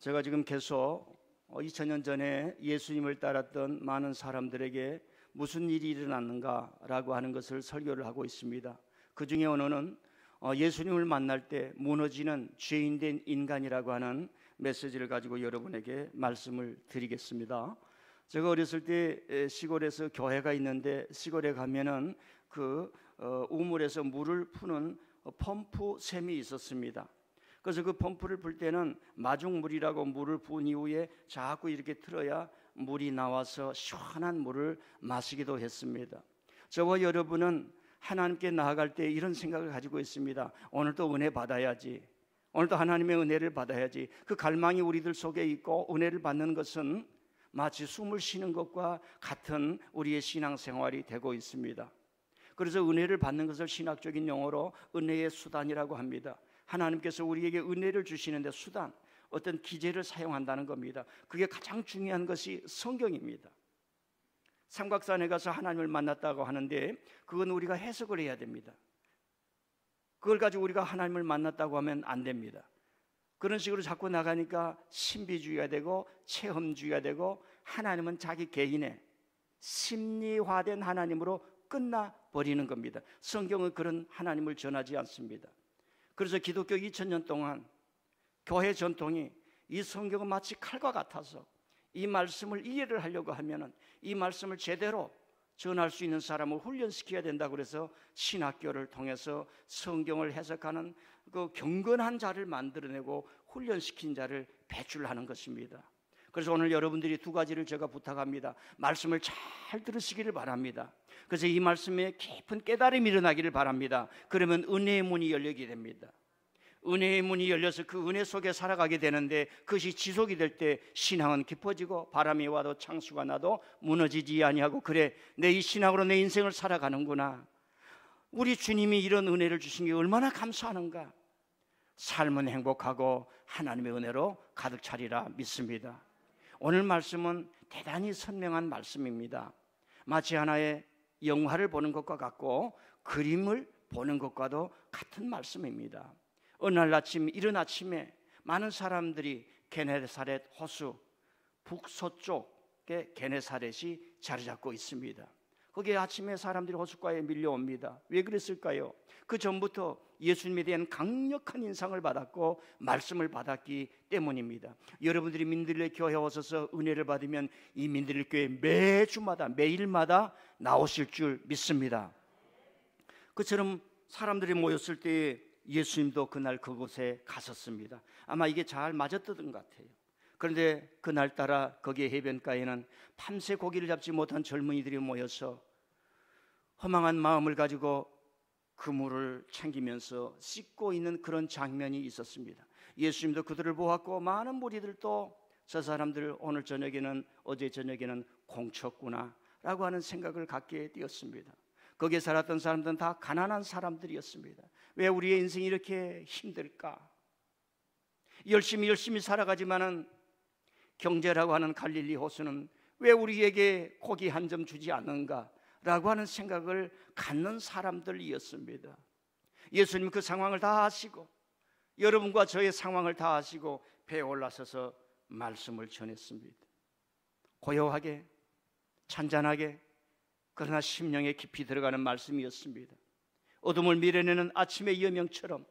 제가 지금 계속 2000년 전에 예수님을 따랐던 많은 사람들에게 무슨 일이 일어났는가라고 하는 것을 설교를 하고 있습니다. 그 중에 오늘은 예수님을 만날 때 무너지는 죄인된 인간이라고 하는 메시지를 가지고 여러분에게 말씀을 드리겠습니다. 제가 어렸을 때 시골에서 교회가 있는데, 시골에 가면은 그 우물에서 물을 푸는 펌프 샘이 있었습니다. 그래서 그 펌프를 풀 때는 마중물이라고 물을 부은 이후에 자꾸 이렇게 틀어야 물이 나와서 시원한 물을 마시기도 했습니다. 저와 여러분은 하나님께 나아갈 때 이런 생각을 가지고 있습니다. 오늘도 은혜 받아야지, 오늘도 하나님의 은혜를 받아야지. 그 갈망이 우리들 속에 있고, 은혜를 받는 것은 마치 숨을 쉬는 것과 같은 우리의 신앙생활이 되고 있습니다. 그래서 은혜를 받는 것을 신학적인 용어로 은혜의 수단이라고 합니다. 하나님께서 우리에게 은혜를 주시는데 수단, 어떤 기제를 사용한다는 겁니다. 그게 가장 중요한 것이 성경입니다. 삼각산에 가서 하나님을 만났다고 하는데 그건 우리가 해석을 해야 됩니다. 그걸 가지고 우리가 하나님을 만났다고 하면 안 됩니다. 그런 식으로 자꾸 나가니까 신비주의가 되고 체험주의가 되고, 하나님은 자기 개인의 심리화된 하나님으로 끝나버리는 겁니다. 성경은 그런 하나님을 전하지 않습니다. 그래서 기독교 2000년 동안 교회 전통이 이 성경은 마치 칼과 같아서 이 말씀을 이해를 하려고 하면은 이 말씀을 제대로 전할 수 있는 사람을 훈련시켜야 된다고 그래서 신학교를 통해서 성경을 해석하는 그 경건한 자를 만들어내고 훈련시킨 자를 배출하는 것입니다. 그래서 오늘 여러분들이 두 가지를 제가 부탁합니다. 말씀을 잘 들으시기를 바랍니다. 그래서 이 말씀에 깊은 깨달음이 일어나기를 바랍니다. 그러면 은혜의 문이 열리게 됩니다. 은혜의 문이 열려서 그 은혜 속에 살아가게 되는데, 그것이 지속이 될 때 신앙은 깊어지고 바람이 와도 창수가 나도 무너지지 아니하고, 그래 내 이 신앙으로 내 인생을 살아가는구나, 우리 주님이 이런 은혜를 주신 게 얼마나 감사하는가, 삶은 행복하고 하나님의 은혜로 가득 차리라 믿습니다. 오늘 말씀은 대단히 선명한 말씀입니다. 마치 하나의 영화를 보는 것과 같고 그림을 보는 것과도 같은 말씀입니다. 어느 날 아침, 이른 아침에 많은 사람들이 게네사렛 호수 북서쪽에 게네사렛이 자리 잡고 있습니다. 거기에 아침에 사람들이 호숫가에 밀려옵니다. 왜 그랬을까요? 그 전부터 예수님에 대한 강력한 인상을 받았고 말씀을 받았기 때문입니다. 여러분들이 민들레 교회에 오셔서 은혜를 받으면 이 민들레 교회 매주마다 매일마다 나오실 줄 믿습니다. 그처럼 사람들이 모였을 때 예수님도 그날 그곳에 갔었습니다. 아마 이게 잘 맞았던 것 같아요. 그런데 그날따라 거기에 해변가에는 밤새 고기를 잡지 못한 젊은이들이 모여서 허망한 마음을 가지고 그물을 챙기면서 씻고 있는 그런 장면이 있었습니다. 예수님도 그들을 보았고 많은 무리들도 저 사람들 오늘 저녁에는, 어제 저녁에는 공쳤구나 라고 하는 생각을 갖게 되었습니다. 거기에 살았던 사람들은 다 가난한 사람들이었습니다. 왜 우리의 인생이 이렇게 힘들까? 열심히 살아가지만은 경제라고 하는 갈릴리 호수는 왜 우리에게 고기 한 점 주지 않는가? 라고 하는 생각을 갖는 사람들이었습니다. 예수님 그 상황을 다 아시고, 여러분과 저의 상황을 다 아시고 배에 올라서서 말씀을 전했습니다. 고요하게, 잔잔하게, 그러나 심령에 깊이 들어가는 말씀이었습니다. 어둠을 밀어내는 아침의 여명처럼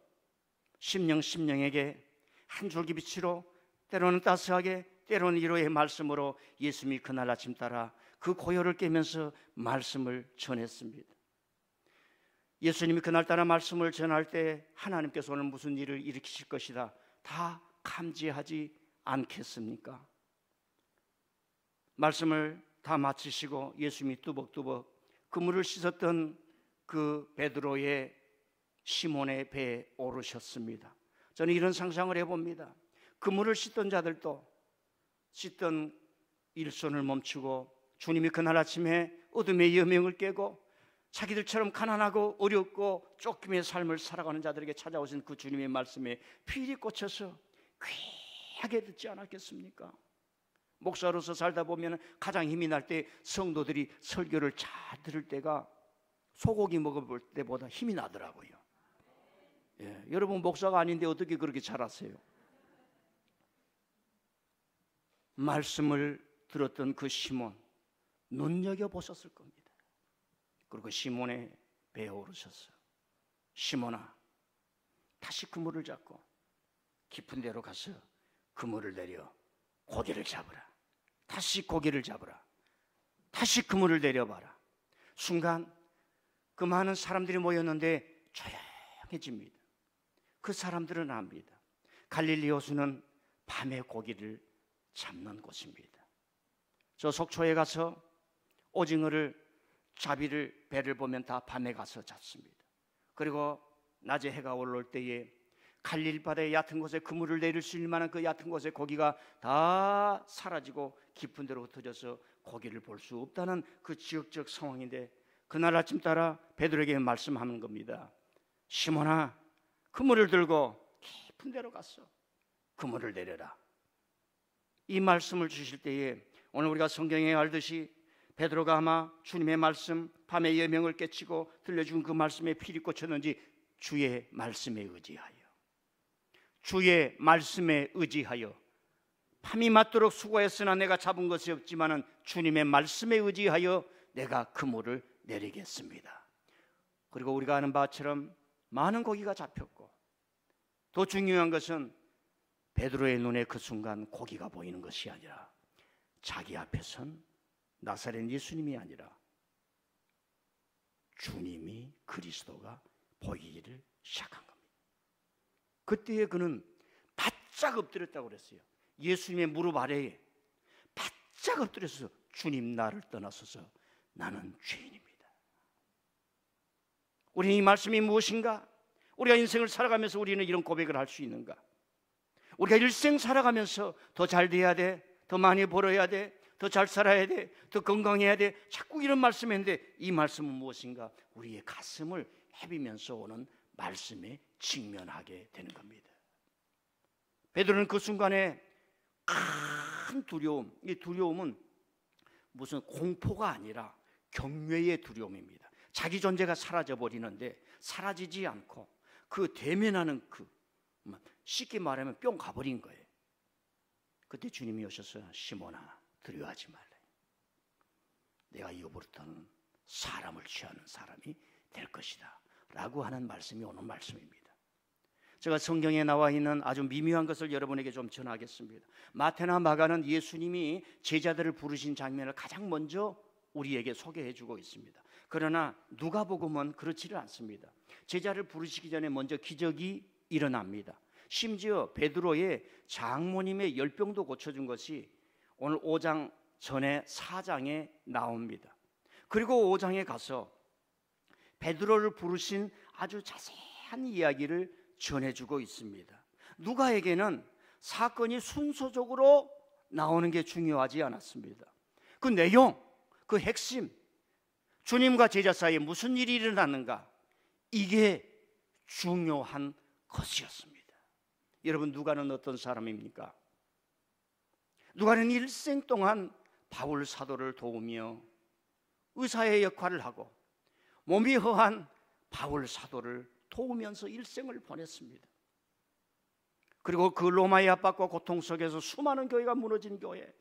심령에게 한 줄기 빛으로, 때로는 따스하게, 때로는 위로의 말씀으로 예수님이 그날 아침 따라 그 고요를 깨면서 말씀을 전했습니다. 예수님이 그날따라 말씀을 전할 때 하나님께서 오늘 무슨 일을 일으키실 것이다 다 감지하지 않겠습니까? 말씀을 다 마치시고 예수님이 뚜벅뚜벅 그물을 씻었던 그 베드로의 시몬의 배에 오르셨습니다. 저는 이런 상상을 해봅니다. 그물을 씻던 자들도 씻던 일손을 멈추고 주님이 그날 아침에 어둠의 여명을 깨고 자기들처럼 가난하고 어렵고 쫓김의 삶을 살아가는 자들에게 찾아오신 그 주님의 말씀에 필이 꽂혀서 귀하게 듣지 않았겠습니까? 목사로서 살다 보면 가장 힘이 날 때 성도들이 설교를 잘 들을 때가 소고기 먹어볼 때보다 힘이 나더라고요. 여러분 목사가 아닌데 어떻게 그렇게 잘 아세요? 말씀을 들었던 그 시몬 눈여겨보셨을 겁니다. 그리고 시몬의 배에 오르셨어요. 시몬아, 다시 그물을 잡고 깊은 데로 가서 그물을 내려 고기를 잡으라. 다시 고기를 잡으라. 다시 그물을 내려봐라. 순간 그 많은 사람들이 모였는데 조용해집니다. 그 사람들은 압니다. 갈릴리 호수는 밤에 고기를 잡는 곳입니다. 저 속초에 가서 오징어를, 자비를, 배를 보면 다 밤에 가서 잡습니다. 그리고 낮에 해가 올라올 때에 갈릴리 바다의 얕은 곳에 그물을 내릴 수 있을 만한 그 얕은 곳에 고기가 다 사라지고 깊은 데로 흩어져서 고기를 볼 수 없다는 그 지역적 상황인데, 그날 아침 따라 베드로에게 말씀하는 겁니다. 시몬아, 그물을 들고 깊은 데로 갔어. 그물을 내려라. 이 말씀을 주실 때에 오늘 우리가 성경에 알듯이 베드로가 아마 주님의 말씀, 밤의 예명을 깨치고 들려준 그 말씀에 피리 꽂혔는지 주의 말씀에 의지하여, 주의 말씀에 의지하여, 밤이 맞도록 수고했으나 내가 잡은 것이 없지만은 주님의 말씀에 의지하여 내가 그물을 내리겠습니다. 그리고 우리가 아는 바처럼 많은 고기가 잡혔고, 더 중요한 것은 베드로의 눈에 그 순간 고기가 보이는 것이 아니라 자기 앞에 선 나사렛 예수님이 아니라 주님이, 그리스도가 보이기를 시작한 겁니다. 그때에 그는 바짝 엎드렸다고 그랬어요. 예수님의 무릎 아래에 바짝 엎드려서 주님, 나를 떠나소서, 나는 죄인입니다. 우리는 이 말씀이 무엇인가? 우리가 인생을 살아가면서 우리는 이런 고백을 할 수 있는가? 우리가 일생 살아가면서 더 잘 돼야 돼, 더 많이 벌어야 돼, 더 잘 살아야 돼, 더 건강해야 돼, 자꾸 이런 말씀인데 이 말씀은 무엇인가? 우리의 가슴을 헤비면서 오는 말씀에 직면하게 되는 겁니다. 베드로는 그 순간에 큰 두려움, 이 두려움은 무슨 공포가 아니라 경외의 두려움입니다. 자기 존재가 사라져버리는데 사라지지 않고 그 대면하는 그, 쉽게 말하면 뿅 가버린 거예요. 그때 주님이 오셔서 시몬아, 두려워하지 말라. 내가 이후부터는 사람을 취하는 사람이 될 것이다 라고 하는 말씀이 오는 말씀입니다. 제가 성경에 나와 있는 아주 미묘한 것을 여러분에게 좀 전하겠습니다. 마태나 마가는 예수님이 제자들을 부르신 장면을 가장 먼저 우리에게 소개해 주고 있습니다. 그러나 누가복음은 그렇지를 않습니다. 제자를 부르시기 전에 먼저 기적이 일어납니다. 심지어 베드로의 장모님의 열병도 고쳐준 것이 오늘 5장 전에 4장에 나옵니다. 그리고 5장에 가서 베드로를 부르신 아주 자세한 이야기를 전해주고 있습니다. 누가에게는 사건이 순서적으로 나오는 게 중요하지 않았습니다. 그 내용, 그 핵심, 주님과 제자 사이에 무슨 일이 일어났는가, 이게 중요한 것이었습니다. 여러분, 누가는 어떤 사람입니까? 누가는 일생 동안 바울 사도를 도우며 의사의 역할을 하고 몸이 허한 바울 사도를 도우면서 일생을 보냈습니다. 그리고 그 로마의 압박과 고통 속에서 수많은 교회가 무너진 교회,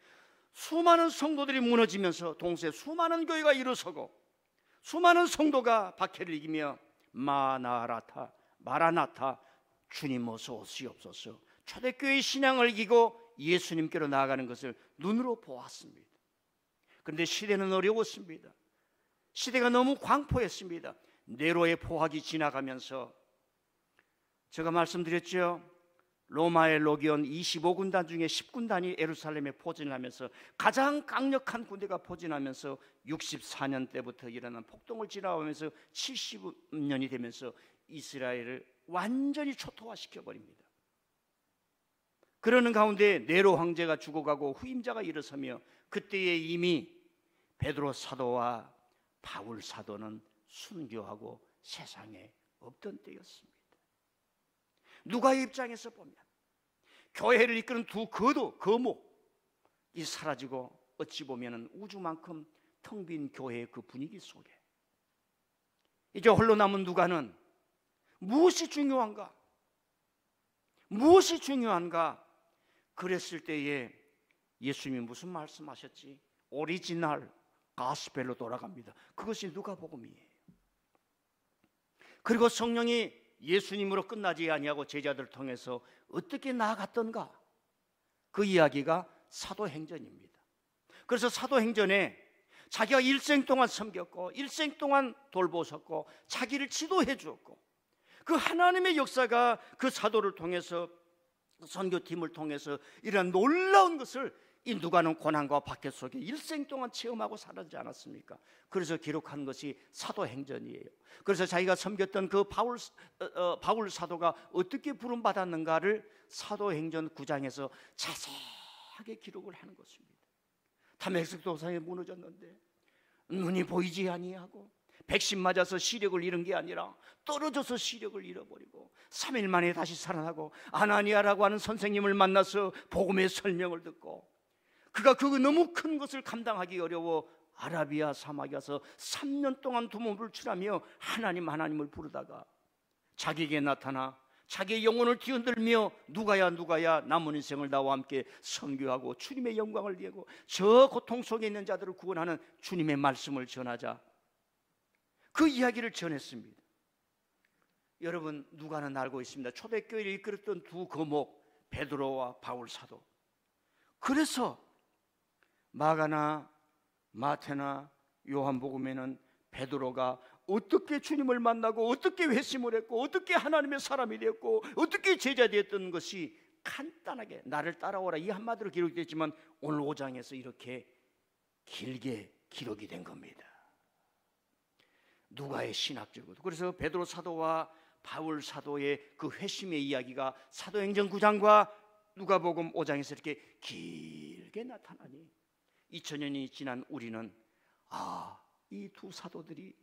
수많은 성도들이 무너지면서 동시에 수많은 교회가 일어서고 수많은 성도가 박해를 이기며 마나라타, 마라나타, 주님 어서 오시옵소서, 초대교회의 신앙을 이기고 예수님께로 나아가는 것을 눈으로 보았습니다. 그런데 시대는 어려웠습니다. 시대가 너무 광포했습니다. 네로의 포악이 지나가면서, 제가 말씀드렸죠, 로마의 로기온 25군단 중에 10군단이 예루살렘에 포진하면서 가장 강력한 군대가 포진하면서 64년 때부터 일어난 폭동을 지나가면서 70년이 되면서 이스라엘을 완전히 초토화시켜버립니다. 그러는 가운데 네로 황제가 죽어가고 후임자가 일어서며 그때에 이미 베드로 사도와 바울 사도는 순교하고 세상에 없던 때였습니다. 누가의 입장에서 보면 교회를 이끄는 두 거목이 사라지고 어찌 보면 우주만큼 텅 빈 교회의 그 분위기 속에 이제 홀로 남은 누가는 무엇이 중요한가? 무엇이 중요한가? 그랬을 때에 예수님이 무슨 말씀하셨지? 오리지널 가스펠로 돌아갑니다. 그것이 누가복음이에요. 그리고 성령이 예수님으로 끝나지 아니하고 제자들을 통해서 어떻게 나아갔던가, 그 이야기가 사도행전입니다. 그래서 사도행전에 자기가 일생 동안 섬겼고 일생 동안 돌보셨고 자기를 지도해 주었고, 그 하나님의 역사가 그 사도를 통해서, 선교팀을 통해서 이런 놀라운 것을 이 누가는 고난과 박해 속에 일생 동안 체험하고 살았지 않았습니까? 그래서 기록한 것이 사도행전이에요. 그래서 자기가 섬겼던 그 바울 사도가 어떻게 부름받았는가를 사도행전 9장에서 자세하게 기록을 하는 것입니다. 다메섹 도상에 무너졌는데 눈이 보이지 아니하고 백신 맞아서 시력을 잃은 게 아니라 떨어져서 시력을 잃어버리고 3일 만에 다시 살아나고 아나니아라고 하는 선생님을 만나서 복음의 설명을 듣고, 그가 그 너무 큰 것을 감당하기 어려워 아라비아 사막에 가서 3년 동안 두몸을 출하며 하나님을 부르다가 자기에게 나타나 자기의 영혼을 뒤흔들며 누가야 남은 인생을 나와 함께 선교하고 주님의 영광을 위하고 저 고통 속에 있는 자들을 구원하는 주님의 말씀을 전하자 그 이야기를 전했습니다. 여러분, 누가는 알고 있습니다. 초대교회를 이끌었던 두 거목 베드로와 바울 사도. 그래서 마가나 마태나 요한복음에는 베드로가 어떻게 주님을 만나고 어떻게 회심을 했고 어떻게 하나님의 사람이 되었고 어떻게 제자 되었던 것이 간단하게 나를 따라오라 이 한마디로 기록되었지만 오늘 5장에서 이렇게 길게 기록이 된 겁니다. 누가의 신학적으로. 그래서 베드로 사도와 바울 사도의 그 회심의 이야기가 사도행전 9장과 누가복음 5장에서 이렇게 길게 나타나니 2000년이 지난 우리는 이 두 사도들이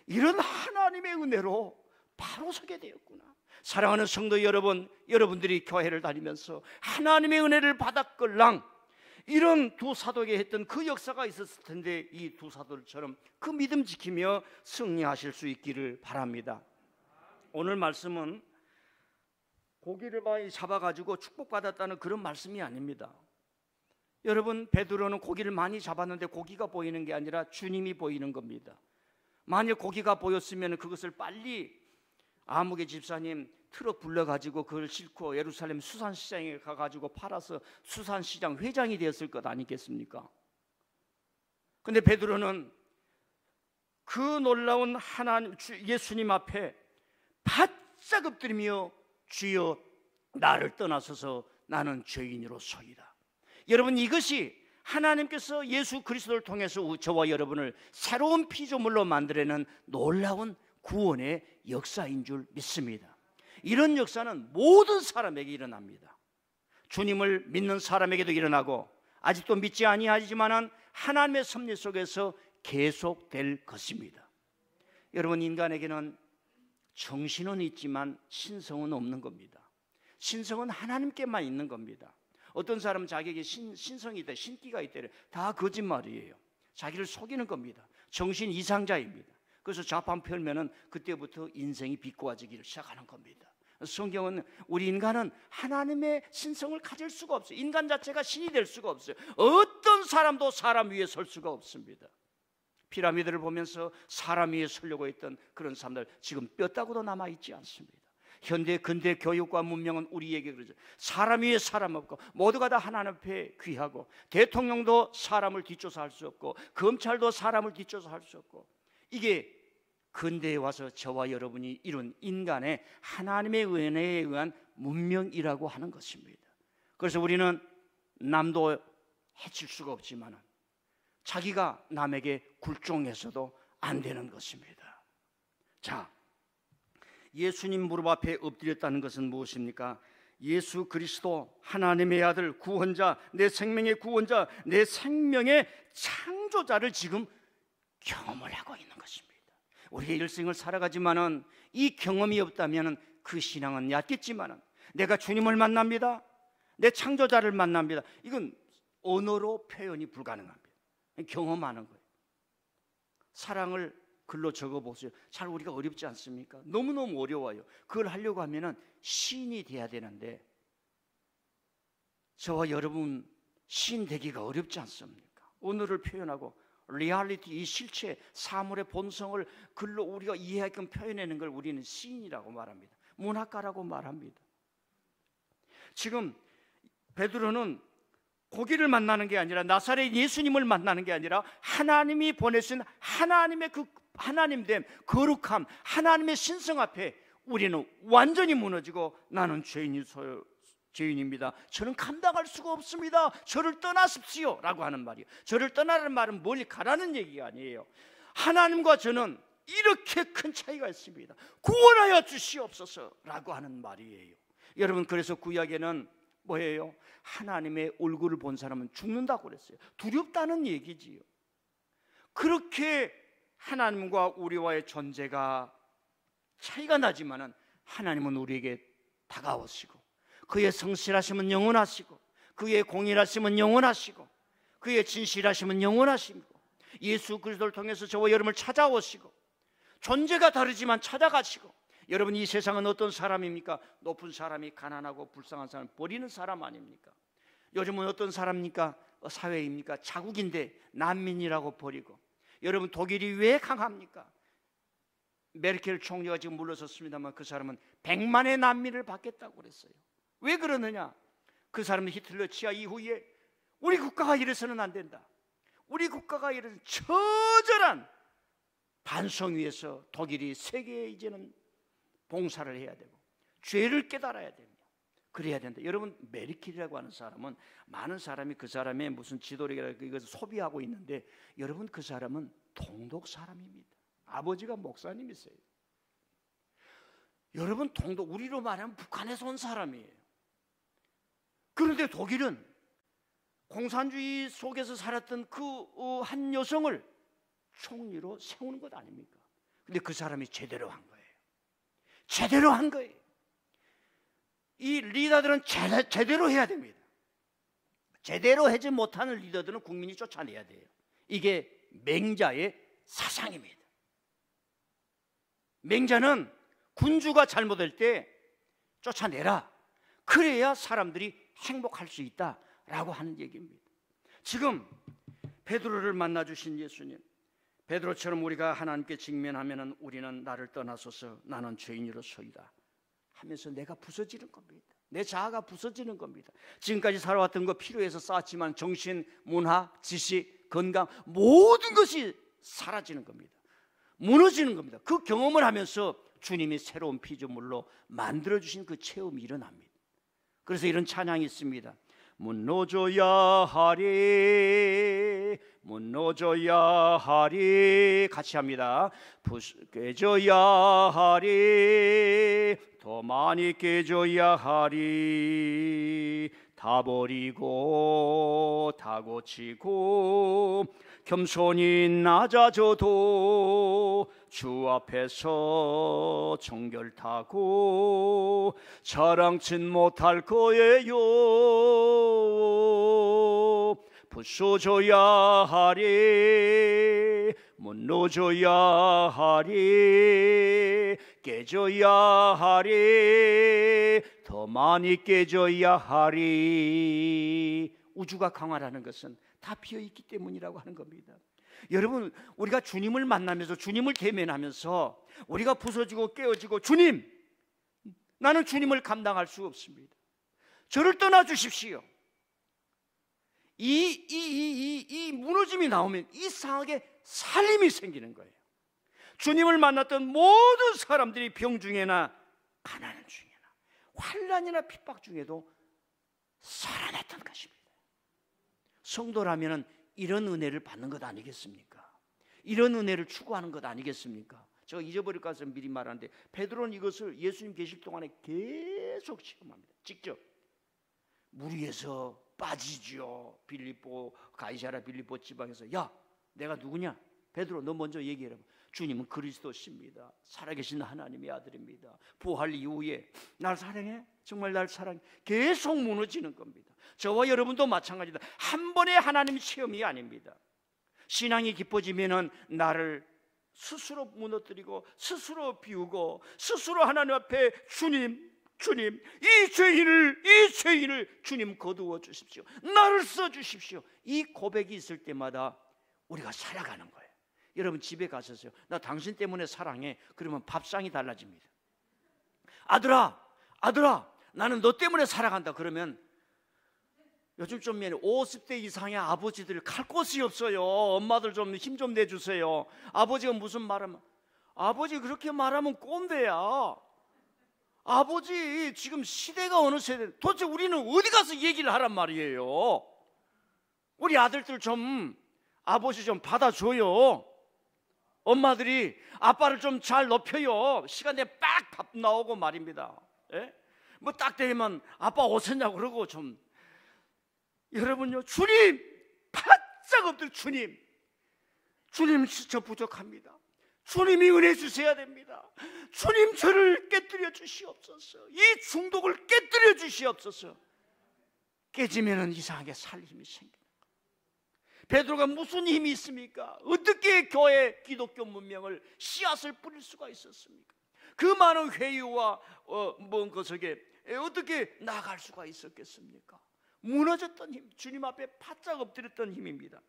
이런 하나님의 은혜로 바로 서게 되었구나. 사랑하는 성도 여러분, 여러분들이 교회를 다니면서 하나님의 은혜를 받았걸랑 이런 두 사도에게 했던 그 역사가 있었을 텐데 이 두 사도들처럼 그 믿음 지키며 승리하실 수 있기를 바랍니다. 오늘 말씀은 고기를 많이 잡아가지고 축복받았다는 그런 말씀이 아닙니다. 여러분, 베드로는 고기를 많이 잡았는데 고기가 보이는 게 아니라 주님이 보이는 겁니다. 만약 고기가 보였으면 그것을 빨리 아무개 집사님 트럭 불러가지고 그걸 싣고 예루살렘 수산시장에 가가지고 팔아서 수산시장 회장이 되었을 것 아니겠습니까? 근데 베드로는 그 놀라운 하나님 예수님 앞에 바짝 엎드리며 주여 나를 떠나서서 나는 죄인으로소이다. 여러분, 이것이 하나님께서 예수 그리스도를 통해서 저와 여러분을 새로운 피조물로 만들어내는 놀라운 구원의 역사인 줄 믿습니다. 이런 역사는 모든 사람에게 일어납니다. 주님을 믿는 사람에게도 일어나고 아직도 믿지 아니하지만은 하나님의 섭리 속에서 계속될 것입니다. 여러분, 인간에게는 정신은 있지만 신성은 없는 겁니다. 신성은 하나님께만 있는 겁니다. 어떤 사람은 자기에게 신성이 있다, 신기가 있다, 다 거짓말이에요. 자기를 속이는 겁니다. 정신 이상자입니다. 그래서 좌판 펴면은 그때부터 인생이 비꼬아지기를 시작하는 겁니다. 성경은 우리 인간은 하나님의 신성을 가질 수가 없어요. 인간 자체가 신이 될 수가 없어요. 어떤 사람도 사람 위에 설 수가 없습니다. 피라미드를 보면서 사람 위에 서려고 했던 그런 사람들 지금 뼈다구도 남아있지 않습니다. 현대 근대 교육과 문명은 우리에게 그러죠. 사람 위에 사람 없고 모두가 다 하나님 앞에 귀하고 대통령도 사람을 뒷조사 할 수 없고 검찰도 사람을 뒷조사 할 수 없고, 이게 근대에 와서 저와 여러분이 이룬 인간의 하나님의 은혜에 의한 문명이라고 하는 것입니다. 그래서 우리는 남도 해칠 수가 없지만 자기가 남에게 굴종해서도 안 되는 것입니다. 자, 예수님 무릎 앞에 엎드렸다는 것은 무엇입니까? 예수 그리스도 하나님의 아들 구원자, 내 생명의 구원자, 내 생명의 창조자를 지금 경험을 하고 있는 것입니다. 우리가 일생을 살아가지만은 이 경험이 없다면 그 신앙은 얕겠지만은 내가 주님을 만납니다. 내 창조자를 만납니다. 이건 언어로 표현이 불가능합니다. 경험하는 거예요. 사랑을 글로 적어보세요. 잘 우리가 어렵지 않습니까? 너무너무 어려워요. 그걸 하려고 하면은 시인이 돼야 되는데 저와 여러분 시인 되기가 어렵지 않습니까? 오늘을 표현하고 리얼리티, 이 실체, 사물의 본성을 글로 우리가 이해하게끔 표현하는 걸 우리는 시인이라고 말합니다. 문학가라고 말합니다. 지금 베드로는 고기를 만나는 게 아니라, 나사렛 예수님을 만나는 게 아니라, 하나님이 보내신 하나님의 그 하나님됨, 거룩함, 하나님의 신성 앞에 우리는 완전히 무너지고, 나는 죄인입니다. 저는 감당할 수가 없습니다. 저를 떠나십시오 라고 하는 말이에요. 저를 떠나라는 말은 멀리 가라는 얘기가 아니에요. 하나님과 저는 이렇게 큰 차이가 있습니다. 구원하여 주시옵소서 라고 하는 말이에요. 여러분, 그래서 구약에는 뭐예요? 하나님의 얼굴을 본 사람은 죽는다고 그랬어요. 두렵다는 얘기지요. 그렇게 하나님과 우리와의 존재가 차이가 나지만은 하나님은 우리에게 다가오시고, 그의 성실하심은 영원하시고, 그의 공의하심은 영원하시고, 그의 진실하심은 영원하시고, 예수 그리스도를 통해서 저와 여러분을 찾아오시고, 존재가 다르지만 찾아가시고. 여러분, 이 세상은 어떤 사람입니까? 높은 사람이 가난하고 불쌍한 사람을 버리는 사람 아닙니까? 요즘은 어떤 사람입니까? 사회입니까? 자국인데 난민이라고 버리고. 여러분, 독일이 왜 강합니까? 메르켈 총리가 지금 물러섰습니다만 그 사람은 100만의 난민을 받겠다고 그랬어요. 왜 그러느냐? 그 사람은 히틀러 치하 이후에 우리 국가가 이래서는 안 된다, 우리 국가가 이런 처절한 반성 위에서 독일이 세계에 이제는 봉사를 해야 되고 죄를 깨달아야 됩니다. 그래야 된다. 여러분, 메르켈이라고 하는 사람은 많은 사람이 그 사람의 무슨 지도력이라고 이것을 소비하고 있는데, 여러분, 그 사람은 동독 사람입니다. 아버지가 목사님이세요. 여러분, 동독, 우리로 말하면 북한에서 온 사람이에요. 그런데 독일은 공산주의 속에서 살았던 그 한 여성을 총리로 세우는 것 아닙니까? 근데 그 사람이 제대로 한 거예요. 제대로 한 거예요. 이 리더들은 제대로 해야 됩니다. 제대로 하지 못하는 리더들은 국민이 쫓아내야 돼요. 이게 맹자의 사상입니다. 맹자는 군주가 잘못할 때 쫓아내라, 그래야 사람들이 행복할 수 있다라고 하는 얘기입니다. 지금 베드로를 만나주신 예수님, 베드로처럼 우리가 하나님께 직면하면 우리는 나를 떠나소서 나는 죄인으로소이다 하면서 내가 부서지는 겁니다. 내 자아가 부서지는 겁니다. 지금까지 살아왔던 거 필요해서 쌓았지만 정신, 문화, 지식, 건강 모든 것이 사라지는 겁니다. 무너지는 겁니다. 그 경험을 하면서 주님이 새로운 피조물로 만들어주신 그 체험이 일어납니다. 그래서 이런 찬양이 있습니다. 무너져야 하리, 무너져야 하리. 같이 합니다. 깨져야 하리, 더 많이 깨져야 하리. 다 버리고 다 고치고 겸손히 낮아져도 주 앞에서 정결타고 자랑친 못할 거예요. 부서져야 하리, 무너져야 하리, 깨져야 하리, 더 많이 깨져야 하리. 우주가 강화라는 것은 다 비어있기 때문이라고 하는 겁니다. 여러분, 우리가 주님을 만나면서 주님을 대면하면서 우리가 부서지고 깨어지고, 주님, 나는 주님을 감당할 수 없습니다, 저를 떠나 주십시오. 이 무너짐이 나오면 이상하게 살림이 생기는 거예요. 주님을 만났던 모든 사람들이 병 중에나 가난 중에나 환난이나 핍박 중에도 살아났던 것입니다. 성도라면 이런 은혜를 받는 것 아니겠습니까? 이런 은혜를 추구하는 것 아니겠습니까? 제가 잊어버릴까 해서 미리 말하는데, 베드로는 이것을 예수님 계실 동안에 계속 체험합니다. 직접 물 위에서 빠지죠. 빌립보, 가이사랴 빌립보 지방에서, 야, 내가 누구냐? 베드로, 너 먼저 얘기해라. 주님은 그리스도십니다. 살아계신 하나님의 아들입니다. 부활 이후에 날 사랑해? 정말 날 사랑해? 계속 무너지는 겁니다. 저와 여러분도 마찬가지다. 한 번의 하나님 체험이 아닙니다. 신앙이 깊어지면은 나를 스스로 무너뜨리고 스스로 비우고 스스로 하나님 앞에, 주님 주님, 이 죄인을 주님 거두어 주십시오. 나를 써 주십시오. 이 고백이 있을 때마다 우리가 살아가는 거예요. 여러분 집에 가셔서요, 나 당신 때문에 사랑해. 그러면 밥상이 달라집니다. 아들아 나는 너 때문에 살아간다. 그러면 요즘 좀 50대 이상의 아버지들 갈 곳이 없어요. 엄마들 좀 힘 좀 내주세요. 아버지가 무슨 말하면, 아버지 그렇게 말하면 꼰대야. 아버지 지금 시대가 어느 세대, 도대체 우리는 어디 가서 얘기를 하란 말이에요. 우리 아들들 좀 아버지 좀 받아줘요. 엄마들이 아빠를 좀 잘 높여요. 시간에 빡 밥 나오고 말입니다. 예? 뭐 딱 되면 아빠 오셨냐고 그러고 좀. 여러분요, 주님 바짝 엎드려, 주님 진짜 부족합니다. 주님이 은혜 주셔야 됩니다. 주님 저를 깨뜨려 주시옵소서. 이 중독을 깨뜨려 주시옵소서. 깨지면은 이상하게 살 힘이 생깁니다. 베드로가 무슨 힘이 있습니까? 어떻게 교회 기독교 문명을 씨앗을 뿌릴 수가 있었습니까? 그 많은 회유와 속에 어떻게 나아갈 수가 있었겠습니까? 무너졌던 힘, 주님 앞에 바짝 엎드렸던 힘입니다.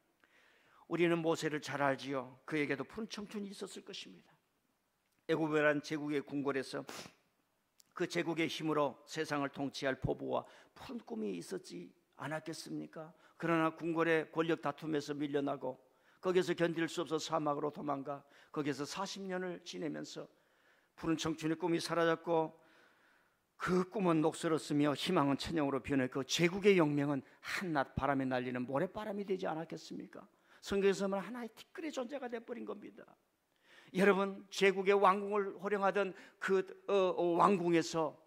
우리는 모세를 잘 알지요. 그에게도 푸른 청춘이 있었을 것입니다. 애굽이라는 제국의 궁궐에서 그 제국의 힘으로 세상을 통치할 포부와 푸른 꿈이 있었지 않았겠습니까? 그러나 궁궐의 권력 다툼에서 밀려나고 거기서 견딜 수 없어 사막으로 도망가 거기서 40년을 지내면서 푸른 청춘의 꿈이 사라졌고 그 꿈은 녹슬었으며 희망은 천형으로 변해 그 제국의 영명은 한낮 바람에 날리는 모래바람이 되지 않았겠습니까? 성경에서는 하나의 티끌의 존재가 되어버린 겁니다. 여러분, 제국의 왕궁을 호령하던 그 왕궁에서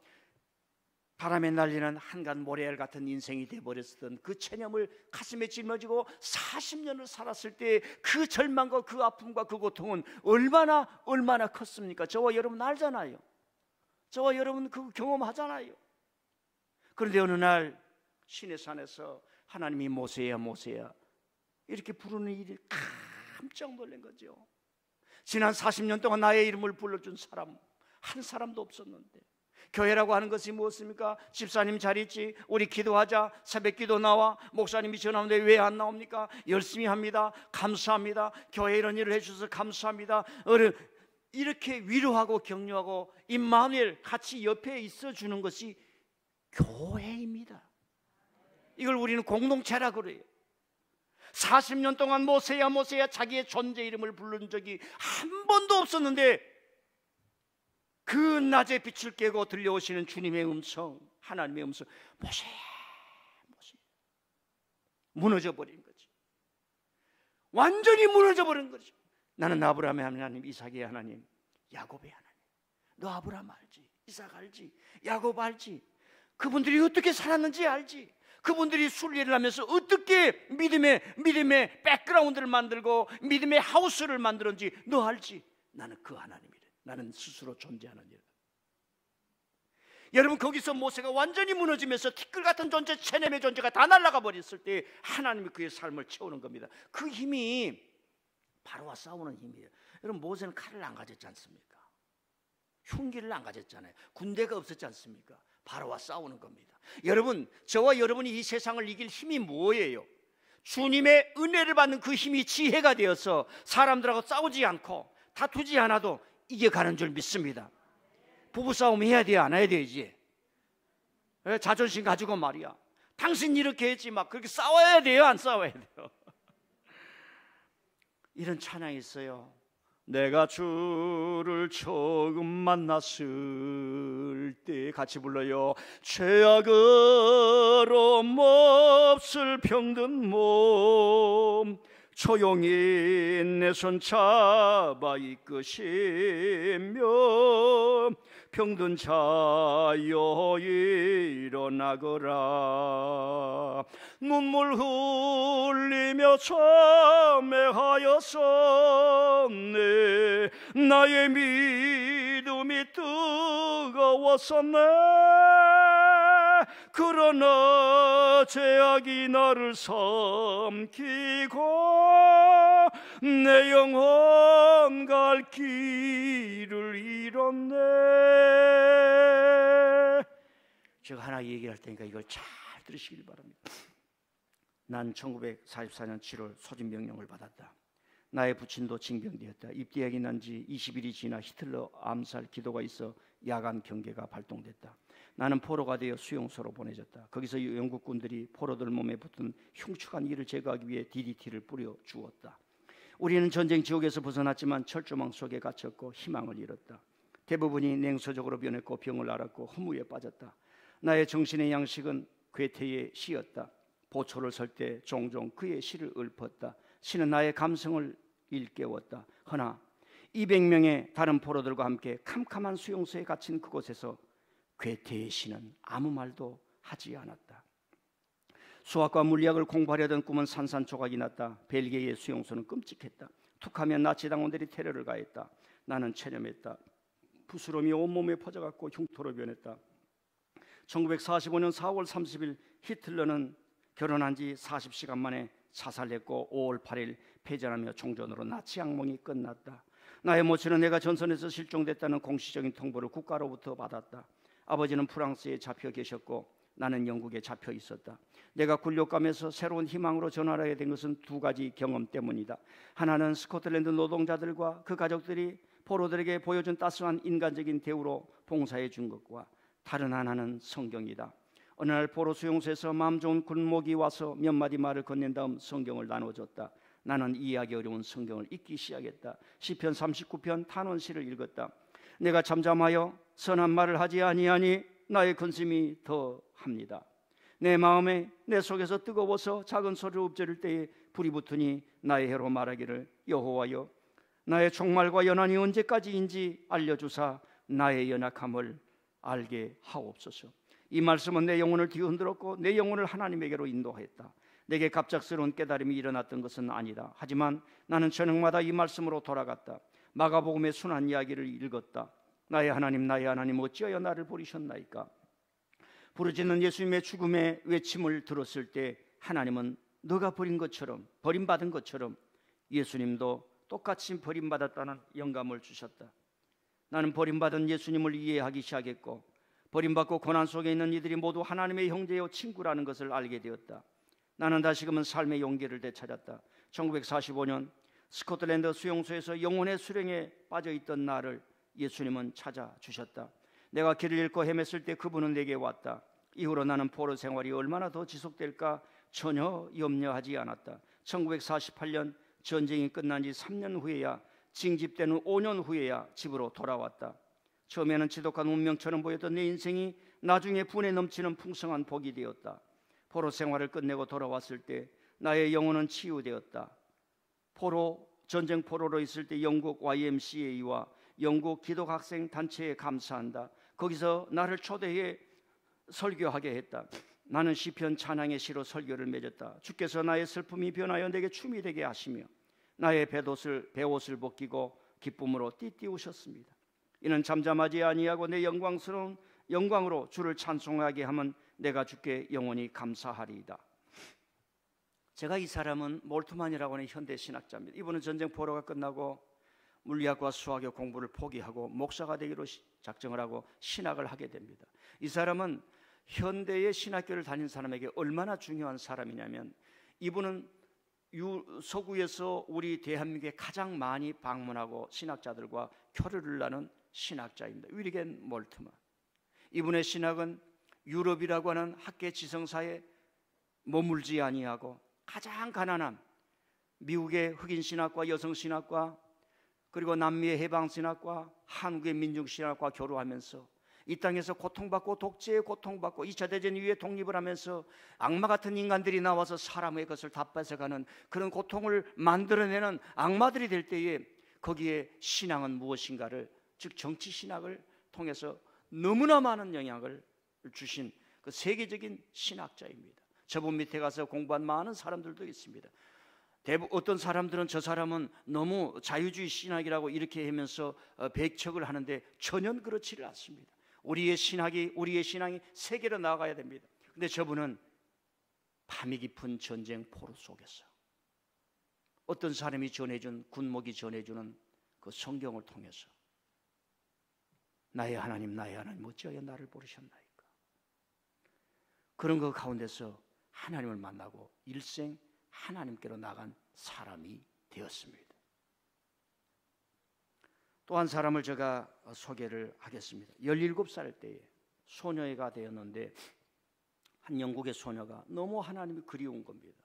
바람에 날리는 한간 모래알 같은 인생이 되어버렸던 그 체념을 가슴에 짊어지고 40년을 살았을 때 그 절망과 그 아픔과 그 고통은 얼마나 컸습니까? 저와 여러분 알잖아요. 저와 여러분 그 경험하잖아요. 그런데 어느 날 시내산에서 하나님이 모세야 이렇게 부르는 일이 깜짝 놀란 거죠. 지난 40년 동안 나의 이름을 불러준 사람 한 사람도 없었는데, 교회라고 하는 것이 무엇입니까? 집사님 잘 있지? 우리 기도하자. 새벽 기도 나와. 목사님이 전화하는데 왜 안 나옵니까? 열심히 합니다. 감사합니다. 교회 이런 일을 해주셔서 감사합니다. 이렇게 위로하고 격려하고 임마누엘 같이 옆에 있어주는 것이 교회입니다. 이걸 우리는 공동체라고 그래요. 40년 동안 모세야 자기의 존재 이름을 부른 적이 한 번도 없었는데 그 낮에 빛을 깨고 들려오시는 주님의 음성, 하나님의 음성, 모세 무너져버린 거지. 완전히 무너져버린 거지. 나는 아브라함의 하나님, 이삭의 하나님, 야곱의 하나님. 너 아브라함 알지? 이삭 알지? 야곱 알지? 그분들이 어떻게 살았는지 알지? 그분들이 순례를 하면서 어떻게 믿음의 백그라운드를 만들고 믿음의 하우스를 만들었는지 너 알지? 나는 그 하나님이래. 나는 스스로 존재하는 일. 여러분, 거기서 모세가 완전히 무너지면서 티끌 같은 존재, 체념의 존재가 다 날아가 버렸을 때 하나님이 그의 삶을 채우는 겁니다. 그 힘이 바로와 싸우는 힘이에요. 여러분, 모세는 칼을 안 가졌지 않습니까? 흉기를 안 가졌잖아요. 군대가 없었지 않습니까? 바로와 싸우는 겁니다. 여러분, 저와 여러분이 이 세상을 이길 힘이 뭐예요? 주님의 은혜를 받는 그 힘이 지혜가 되어서 사람들하고 싸우지 않고 다투지 않아도 이겨가는 줄 믿습니다. 부부싸움 해야 돼요? 안 해야 되지? 자존심 가지고 말이야. 당신 이렇게 했지 막 그렇게 싸워야 돼요? 안 싸워야 돼요? 이런 찬양이 있어요. 내가 주를 처음 만났을 때, 같이 불러요. 죄악으로 몹쓸 병든 몸 조용히 내 손 잡아 이끄시며 병든 자여 일어나거라. 눈물 흘리며 참회하였었네. 나의 믿음이 뜨거웠었네. 그러나 죄악이 나를 삼키고 내 영혼 갈 길을 잃었네. 제가 하나 얘기할 테니까 이걸 잘 들으시길 바랍니다. 난 1944년 7월 소집 명령을 받았다. 나의 부친도 징병되었다. 입대하기 난 지 20일이 지나 히틀러 암살 기도가 있어 야간 경계가 발동됐다. 나는 포로가 되어 수용소로 보내졌다. 거기서 영국 군들이 포로들 몸에 붙은 흉측한 이를 제거하기 위해 DDT를 뿌려 주었다. 우리는 전쟁 지옥에서 벗어났지만 철조망 속에 갇혔고 희망을 잃었다. 대부분이 냉소적으로 변했고 병을 앓았고 허무에 빠졌다. 나의 정신의 양식은 괴테의 시였다. 보초를 설 때 종종 그의 시를 읊었다. 시는 나의 감성을 일깨웠다. 허나 200명의 다른 포로들과 함께 캄캄한 수용소에 갇힌 그곳에서 괴테의 시는 아무 말도 하지 않았다. 수학과 물리학을 공부하려던 꿈은 산산조각이 났다. 벨기에의 수용소는 끔찍했다. 툭하면 나치 당원들이 테러를 가했다. 나는 체념했다. 부스럼이 온몸에 퍼져갔고 흉터로 변했다. 1945년 4월 30일 히틀러는 결혼한 지 40시간 만에 자살했고 5월 8일 패전하며 총전으로 나치 악몽이 끝났다. 나의 모친은 내가 전선에서 실종됐다는 공식적인 통보를 국가로부터 받았다. 아버지는 프랑스에 잡혀 계셨고 나는 영국에 잡혀 있었다. 내가 굴욕감에서 새로운 희망으로 전환하게 된 것은 두 가지 경험 때문이다. 하나는 스코틀랜드 노동자들과 그 가족들이 포로들에게 보여준 따스한 인간적인 대우로 봉사해 준 것과 다른 하나는 성경이다. 어느 날 포로 수용소에서 마음 좋은 군목이 와서 몇 마디 말을 건넨 다음 성경을 나눠줬다. 나는 이해하기 어려운 성경을 읽기 시작했다. 시편 39편 탄원시를 읽었다. 내가 잠잠하여 선한 말을 하지 아니하니 나의 근심이 더합니다. 내 마음에 내 속에서 뜨거워서 작은 소리로 읊조릴 때에 불이 붙으니 나의 혀로 말하기를 여호와여 나의 종말과 연한이 언제까지인지 알려주사 나의 연약함을 알게 하옵소서. 이 말씀은 내 영혼을 뒤흔들었고 내 영혼을 하나님에게로 인도했다. 내게 갑작스러운 깨달음이 일어났던 것은 아니다. 하지만 나는 저녁마다 이 말씀으로 돌아갔다. 마가복음의 순한 이야기를 읽었다. 나의 하나님 어찌하여 나를 버리셨나이까. 부르짖는 예수님의 죽음의 외침을 들었을 때 하나님은 너가 버림받은 것처럼 예수님도 똑같이 버림받았다는 영감을 주셨다. 나는 버림받은 예수님을 이해하기 시작했고 버림받고 고난 속에 있는 이들이 모두 하나님의 형제요 친구라는 것을 알게 되었다. 나는 다시금은 삶의 용기를 되찾았다. 1945년 스코틀랜드 수용소에서 영혼의 수령에 빠져있던 나를 예수님은 찾아주셨다. 내가 길을 잃고 헤맸을 때 그분은 내게 왔다. 이후로 나는 포로 생활이 얼마나 더 지속될까 전혀 염려하지 않았다. 1948년 전쟁이 끝난 지 3년 후에야 징집되는 5년 후에야 집으로 돌아왔다. 처음에는 지독한 운명처럼 보였던 내 인생이 나중에 분에 넘치는 풍성한 복이 되었다. 포로 생활을 끝내고 돌아왔을 때 나의 영혼은 치유되었다. 전쟁 포로로 있을 때 영국 YMCA와 영국 기독학생 단체에 감사한다. 거기서 나를 초대해 설교하게 했다. 나는 시편 찬양의 시로 설교를 맺었다. 주께서 나의 슬픔이 변하여 내게 춤이 되게 하시며 나의 베옷을 벗기고 기쁨으로 띠띠우셨습니다. 이는 잠잠하지 아니하고 내 영광으로 주를 찬송하게 하면 내가 주께 영원히 감사하리이다. 제가 이 사람은 몰트만이라고 하는 현대 신학자입니다. 이분은 전쟁 포로가 끝나고 물리학과 수학의 공부를 포기하고 목사가 되기로 작정을 하고 신학을 하게 됩니다. 이 사람은 현대의 신학교를 다닌 사람에게 얼마나 중요한 사람이냐면 이분은 서구에서 우리 대한민국에 가장 많이 방문하고 신학자들과 교류를 나눈 신학자입니다. 윌리겐 몰트만. 이분의 신학은 유럽이라고 하는 학계 지성사에 머물지 아니하고 가장 가난한 미국의 흑인 신학과 여성 신학과 그리고 남미의 해방 신학과 한국의 민중 신학과 교류하면서 이 땅에서 고통받고 독재에 고통받고 2차 대전 이후에 독립을 하면서 악마 같은 인간들이 나와서 사람의 것을 다 뺏어가는 그런 고통을 만들어내는 악마들이 될 때에 거기에 신앙은 무엇인가를, 즉 정치 신학을 통해서 너무나 많은 영향을 주신 그 세계적인 신학자입니다. 저분 밑에 가서 공부한 많은 사람들도 있습니다. 어떤 사람들은 저 사람은 너무 자유주의 신학이라고 이렇게 하면서 배척을 하는데 전혀 그렇지를 않습니다. 우리의 신앙이 세계로 나아가야 됩니다. 근데 저분은 밤이 깊은 전쟁 포로 속에서 어떤 사람이 전해준, 군목이 전해주는 그 성경을 통해서 나의 하나님 어찌하여 나를 버리셨나이까. 그런 것 가운데서 하나님을 만나고 일생 하나님께로 나간 사람이 되었습니다. 또 한 사람을 제가 소개를 하겠습니다. 17살 때에 소녀가 되었는데 한 영국의 소녀가 너무 하나님이 그리운 겁니다.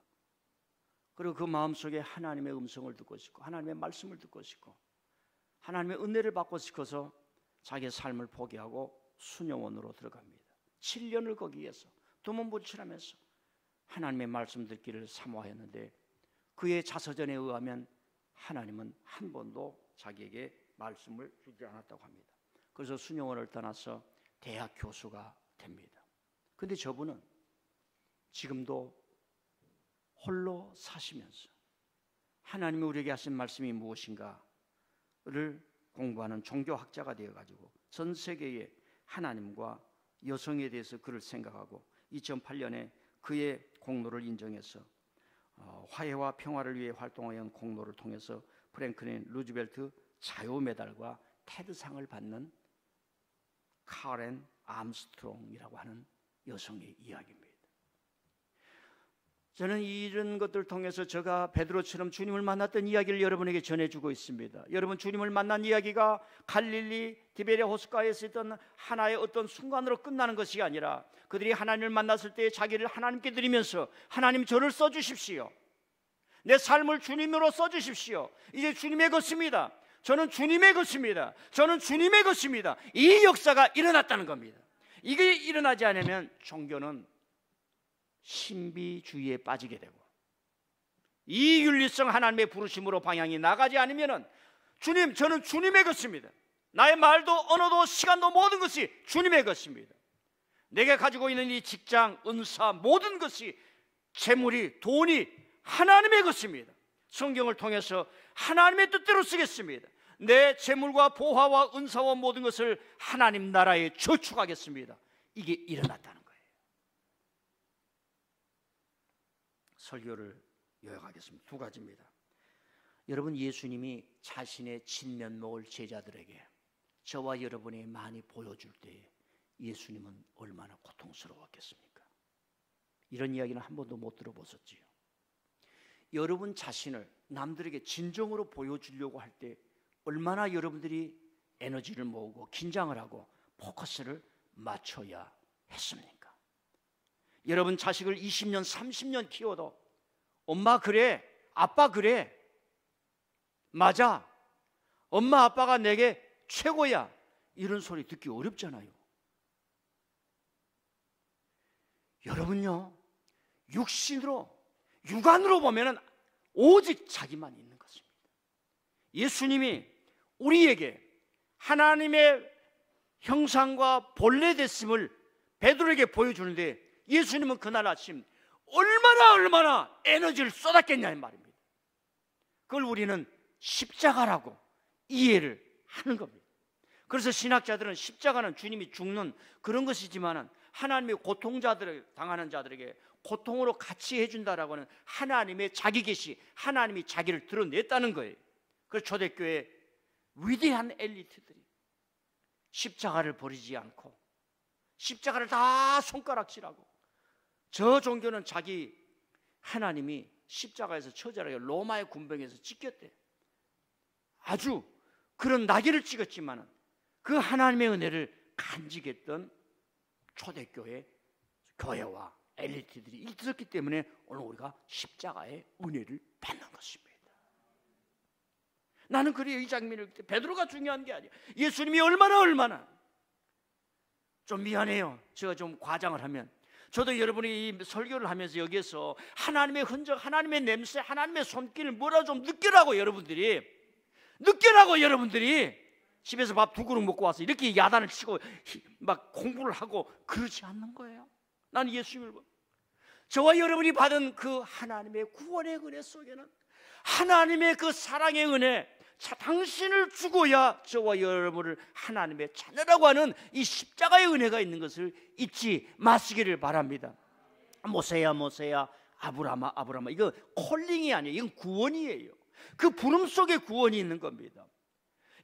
그리고 그 마음속에 하나님의 음성을 듣고 싶고 하나님의 말씀을 듣고 싶고 하나님의 은혜를 받고 싶어서 자기의 삶을 포기하고 수녀원으로 들어갑니다. 7년을 거기에서 두문불출하면서 하나님의 말씀 듣기를 사모하였는데 그의 자서전에 의하면 하나님은 한 번도 자기에게 말씀을 주지 않았다고 합니다. 그래서 수녀원을 떠나서 대학 교수가 됩니다. 그런데 저분은 지금도 홀로 사시면서 하나님이 우리에게 하신 말씀이 무엇인가를 공부하는 종교학자가 되어가지고 전 세계의 하나님과 여성에 대해서 그를 생각하고 2008년에 그의 공로를 인정해서 화해와 평화를 위해 활동하여 공로를 통해서 프랭클린 루즈벨트 자유메달과 테드상을 받는 카렌 암스트롱이라고 하는 여성의 이야기입니다. 저는 이런 것들을 통해서 제가 베드로처럼 주님을 만났던 이야기를 여러분에게 전해주고 있습니다. 여러분, 주님을 만난 이야기가 갈릴리 디베랴 호숫가에서 있던 하나의 어떤 순간으로 끝나는 것이 아니라 그들이 하나님을 만났을 때 자기를 하나님께 드리면서 하나님 저를 써주십시오. 내 삶을 주님으로 써주십시오. 이제 주님의 것입니다. 저는 주님의 것입니다. 저는 주님의 것입니다. 이 역사가 일어났다는 겁니다. 이게 일어나지 않으면 종교는 신비주의에 빠지게 되고 이 윤리성 하나님의 부르심으로 방향이 나가지 않으면 주님, 저는 주님의 것입니다. 나의 말도 언어도 시간도 모든 것이 주님의 것입니다. 내가 가지고 있는 이 직장, 은사 모든 것이 재물이, 돈이 하나님의 것입니다. 성경을 통해서 하나님의 뜻대로 쓰겠습니다. 내 재물과 보화와 은사와 모든 것을 하나님 나라에 저축하겠습니다. 이게 일어났다는 거예요. 설교를 요약하겠습니다. 두 가지입니다. 여러분, 예수님이 자신의 진면목을 제자들에게 저와 여러분이 많이 보여줄 때 예수님은 얼마나 고통스러웠겠습니까? 이런 이야기는 한 번도 못 들어보셨지요. 여러분 자신을 남들에게 진정으로 보여주려고 할 때 얼마나 여러분들이 에너지를 모으고 긴장을 하고 포커스를 맞춰야 했습니까? 여러분 자식을 20년, 30년 키워도 엄마 그래, 아빠 그래, 맞아, 엄마 아빠가 내게 최고야, 이런 소리 듣기 어렵잖아요. 여러분요, 육안으로 보면은 오직 자기만 있는 것입니다. 예수님이 우리에게 하나님의 형상과 본래 됐음을 베드로에게 보여주는데 예수님은 그날 아침 얼마나 에너지를 쏟았겠냐는 말입니다. 그걸 우리는 십자가라고 이해를 하는 겁니다. 그래서 신학자들은 십자가는 주님이 죽는 그런 것이지만 하나님의 고통자들을 당하는 자들에게 고통으로 같이 해준다라고 하는 하나님의 자기 계시, 하나님이 자기를 드러냈다는 거예요. 그래서 초대교회 위대한 엘리트들이 십자가를 버리지 않고 십자가를 다 손가락질하고, 저 종교는 자기 하나님이 십자가에서 처절하게 로마의 군병에서 찢겼대. 아주 그런 낙인을 찍었지만 그 하나님의 은혜를 간직했던 초대교회 교회와 엘리트들이 있었기 때문에 오늘 우리가 십자가의 은혜를 받는 것입니다. 나는 그래요. 이 장면을 베드로가 중요한 게 아니에요. 예수님이 얼마나 좀 미안해요. 제가 좀 과장을 하면 저도 여러분이 이 설교를 하면서 여기에서 하나님의 흔적, 하나님의 냄새, 하나님의 손길을 뭐라 좀 느끼라고 여러분들이 집에서 밥 두 그릇 먹고 와서 이렇게 야단을 치고 막 공부를 하고 그러지 않는 거예요. 나는 예수님을 저와 여러분이 받은 그 하나님의 구원의 은혜 속에는 하나님의 그 사랑의 은혜, 당신을 주고야 저와 여러분을 하나님의 자녀라고 하는 이 십자가의 은혜가 있는 것을 잊지 마시기를 바랍니다. 모세야 아브라함아 이거 콜링이 아니에요. 이건 구원이에요. 그 부름 속에 구원이 있는 겁니다.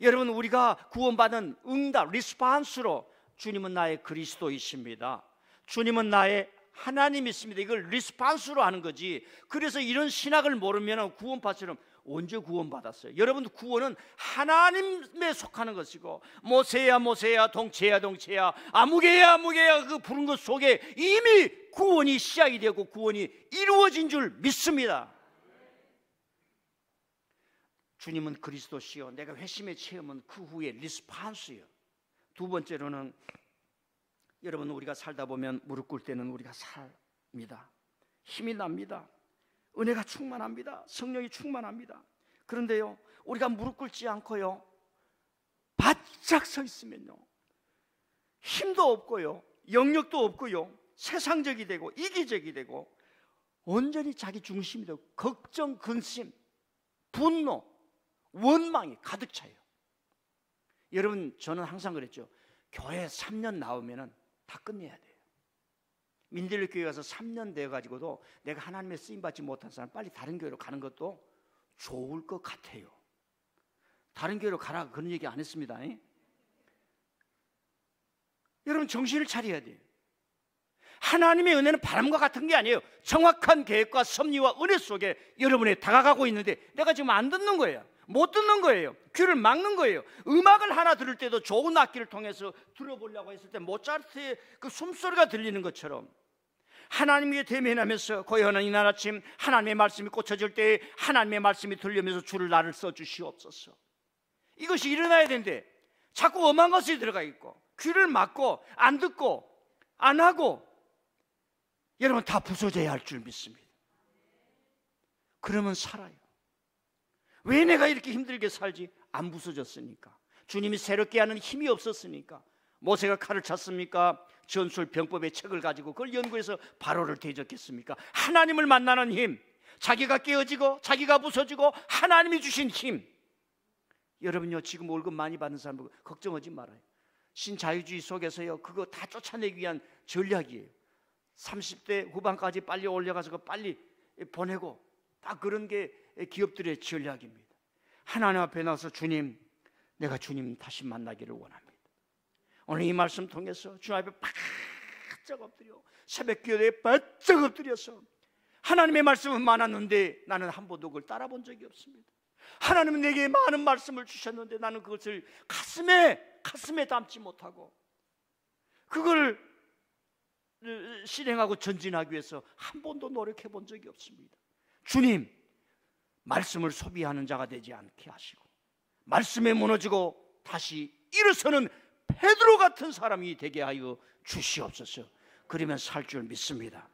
여러분, 우리가 구원받은 응답, 리스판스로 주님은 나의 그리스도이십니다, 주님은 나의 하나님이 있습니다. 이걸 리스판스로 하는 거지. 그래서 이런 신학을 모르면 구원파처럼 언제 구원받았어요? 여러분들 구원은 하나님에 속하는 것이고, 모세야 모세야 동체야 동체야 아무개야 아무개야 그 부른 것 속에 이미 구원이 시작이 되고 구원이 이루어진 줄 믿습니다. 주님은 그리스도시요, 내가 회심의 체험은 그 후에 리스판스예요. 두 번째로는 여러분, 우리가 살다 보면 무릎 꿇을 때는 우리가 삽니다. 힘이 납니다. 은혜가 충만합니다. 성령이 충만합니다. 그런데요, 우리가 무릎 꿇지 않고요 바짝 서 있으면요 힘도 없고요 영역도 없고요 세상적이 되고 이기적이 되고 온전히 자기 중심이 되고 걱정, 근심, 분노, 원망이 가득 차요. 여러분, 저는 항상 그랬죠. 교회 3년 나오면 다 끝내야 돼요. 민들레 교회 가서 3년 돼가지고도 내가 하나님의 쓰임받지 못한 사람 빨리 다른 교회로 가는 것도 좋을 것 같아요. 다른 교회로 가라 그런 얘기 안 했습니다. 여러분, 정신을 차려야 돼요. 하나님의 은혜는 바람과 같은 게 아니에요. 정확한 계획과 섭리와 은혜 속에 여러분이 다가가고 있는데 내가 지금 안 듣는 거예요. 못 듣는 거예요. 귀를 막는 거예요. 음악을 하나 들을 때도 좋은 악기를 통해서 들어보려고 했을 때 모차르트의 그 숨소리가 들리는 것처럼 하나님께 대면하면서 고요한 이날 아침 하나님의 말씀이 꽂혀질 때 하나님의 말씀이 들리면서 주를 나를 써주시옵소서. 이것이 일어나야 되는데 자꾸 엄한 것이 들어가 있고 귀를 막고 안 듣고 안 하고 여러분 다 부서져야 할 줄 믿습니다. 그러면 살아요. 왜 내가 이렇게 힘들게 살지? 안 부서졌으니까. 주님이 새롭게 하는 힘이 없었으니까. 모세가 칼을 찼습니까? 전술 병법의 책을 가지고 그걸 연구해서 바로를 대적했습니까? 하나님을 만나는 힘, 자기가 깨어지고 자기가 부서지고 하나님이 주신 힘. 여러분요, 지금 월급 많이 받는 사람 보고 걱정하지 말아요. 신자유주의 속에서요 그거 다 쫓아내기 위한 전략이에요. 30대 후반까지 빨리 올려가서 빨리 보내고 다 그런 게 기업들의 전략입니다. 하나님 앞에 나와서 주님, 내가 주님 다시 만나기를 원합니다. 오늘 이 말씀 통해서 주님 앞에 바짝 엎드려 새벽 기도에 바짝 엎드려서 하나님의 말씀은 많았는데 나는 한 번도 그걸 따라본 적이 없습니다. 하나님은 내게 많은 말씀을 주셨는데 나는 그것을 가슴에 담지 못하고 그걸 실행하고 전진하기 위해서 한 번도 노력해 본 적이 없습니다. 주님, 말씀을 소비하는 자가 되지 않게 하시고 말씀에 무너지고 다시 일어서는 베드로 같은 사람이 되게 하여 주시옵소서. 그러면 살 줄 믿습니다.